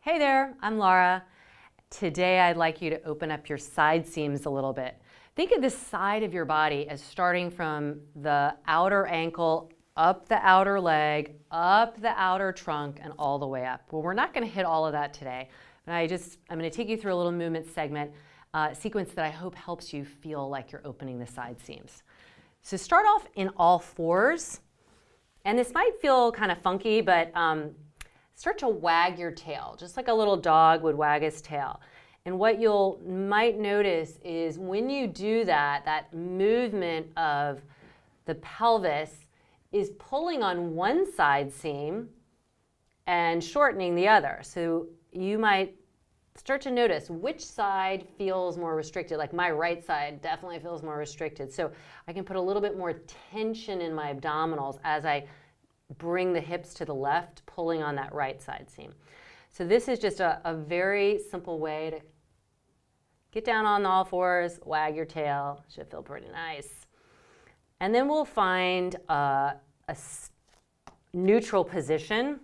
Hey there, I'm Lara. Today I'd like you to open up your side seams a little bit. Think of the side of your body as starting from the outer ankle, up the outer leg, up the outer trunk, and all the way up. Well, we're not going to hit all of that today, but I'm going to take you through a little movement sequence that I hope helps you feel like you're opening the side seams. So start off in all fours, and this might feel kind of funky, but start to wag your tail, just like a little dog would wag his tail. And what you might notice is when you do that, that movement of the pelvis is pulling on one side seam and shortening the other. So you might start to notice which side feels more restricted. Like my right side definitely feels more restricted. So I can put a little bit more tension in my abdominals as I bring the hips to the left, pulling on that right side seam. So this is just a very simple way to get down on all fours, wag your tail. Should feel pretty nice. And then we'll find a neutral position,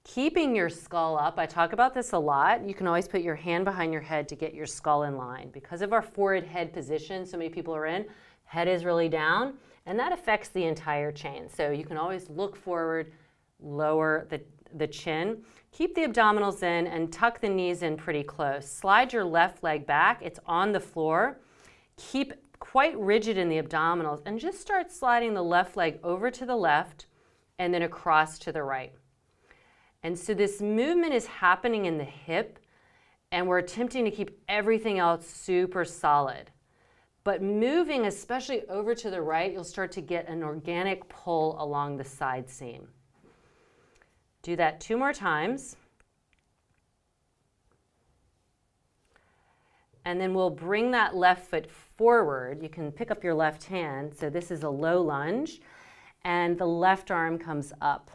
keeping your skull up. I talk about this a lot. You can always put your hand behind your head to get your skull in line. Because of our forward head position so many people are in, head is really down, and that affects the entire chain. So you can always look forward, lower the chin, keep the abdominals in, and tuck the knees in pretty close. Slide your left leg back. It's on the floor. Keep quite rigid in the abdominals, and just start sliding the left leg over to the left and then across to the right. And so this movement is happening in the hip, and we're attempting to keep everything else super solid. But moving, especially over to the right, you'll start to get an organic pull along the side seam. Do that 2 more times. And then we'll bring that left foot forward. You can pick up your left hand. So this is a low lunge, and the left arm comes up.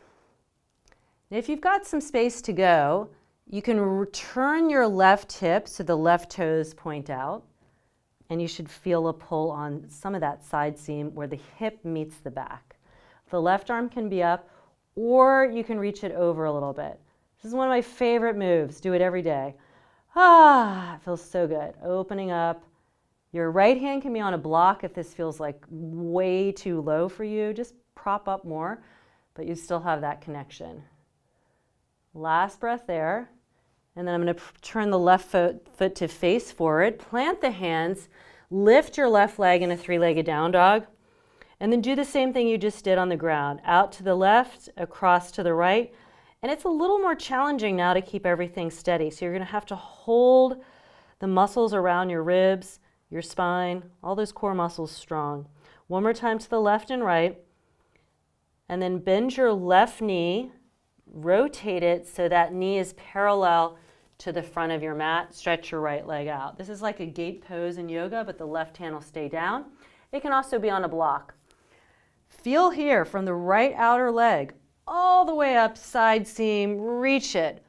Now, if you've got some space to go, you can return your left hip so the left toes point out. And you should feel a pull on some of that side seam where the hip meets the back. The left arm can be up, or you can reach it over a little bit. This is one of my favorite moves. Do it every day. It feels so good. Opening up. Your right hand can be on a block if this feels like way too low for you. Just prop up more, but you still have that connection. Last breath there. And then I'm going to turn the left foot to face forward, plant the hands, lift your left leg in a 3-legged down dog, and then do the same thing you just did on the ground. Out to the left, across to the right. And it's a little more challenging now to keep everything steady. So you're going to have to hold the muscles around your ribs, your spine, all those core muscles strong. One more time to the left and right. And then bend your left knee. Rotate it so that knee is parallel to the front of your mat. Stretch your right leg out. This is like a gate pose in yoga, but the left hand will stay down. It can also be on a block. Feel here from the right outer leg all the way up, side seam, reach it.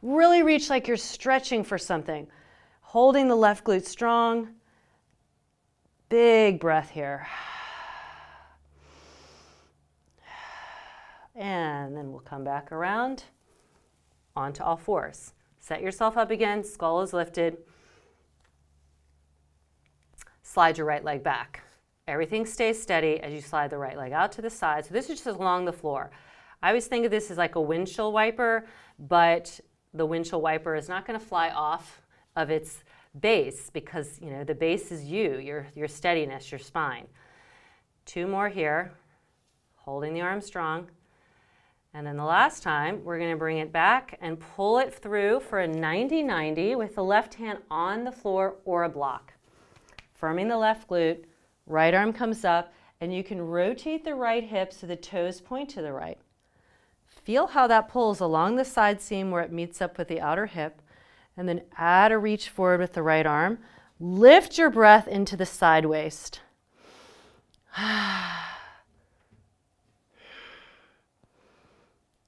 Really reach like you're stretching for something. Holding the left glute strong. Big breath here. And then we'll come back around onto all fours. Set yourself up again, skull is lifted. Slide your right leg back. Everything stays steady as you slide the right leg out to the side. So this is just along the floor. I always think of this as like a windshield wiper, but the windshield wiper is not going to fly off of its base because, you know, the base is your steadiness, your spine. 2 more here, holding the arm strong. And then the last time, we're going to bring it back and pull it through for a 90-90 with the left hand on the floor or a block. Firming the left glute, right arm comes up, and you can rotate the right hip so the toes point to the right. Feel how that pulls along the side seam where it meets up with the outer hip, and then add a reach forward with the right arm. Lift your breath into the side waist.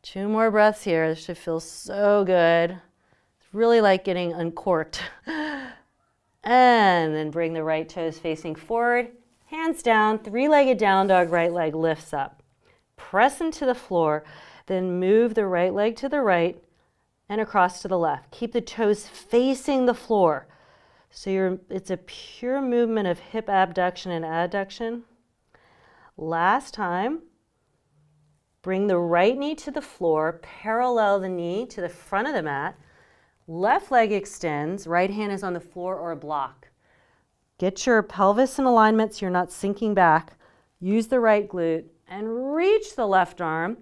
2 more breaths here. This should feel so good. It's really like getting uncorked. And then bring the right toes facing forward. Hands down, 3-legged down dog, right leg lifts up. Press into the floor, then move the right leg to the right, and across to the left. Keep the toes facing the floor. So it's a pure movement of hip abduction and adduction. Last time, bring the right knee to the floor, parallel the knee to the front of the mat. Left leg extends, right hand is on the floor or a block. Get your pelvis in alignment so you're not sinking back. Use the right glute and reach the left arm.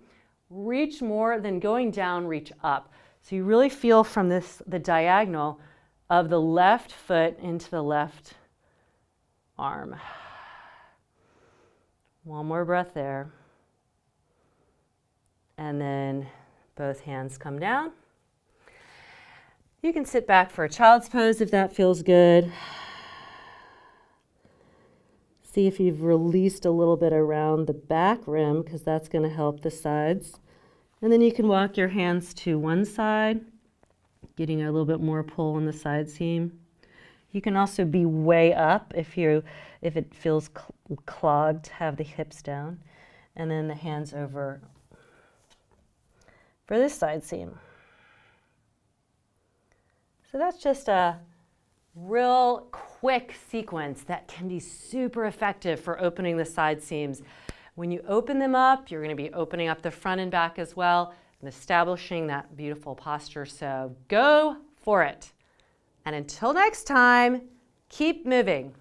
Reach more than going down, reach up. So you really feel from the diagonal of the left foot into the left arm. One more breath there. And then both hands come down. You can sit back for a child's pose if that feels good. See if you've released a little bit around the back rim, because that's going to help the sides. And then you can walk your hands to one side, getting a little bit more pull on the side seam. You can also be way up if it feels clogged, have the hips down. And then the hands over for this side seam. So that's just a real quick sequence that can be super effective for opening the side seams. When you open them up, you're going to be opening up the front and back as well and establishing that beautiful posture. So go for it. And until next time, keep moving.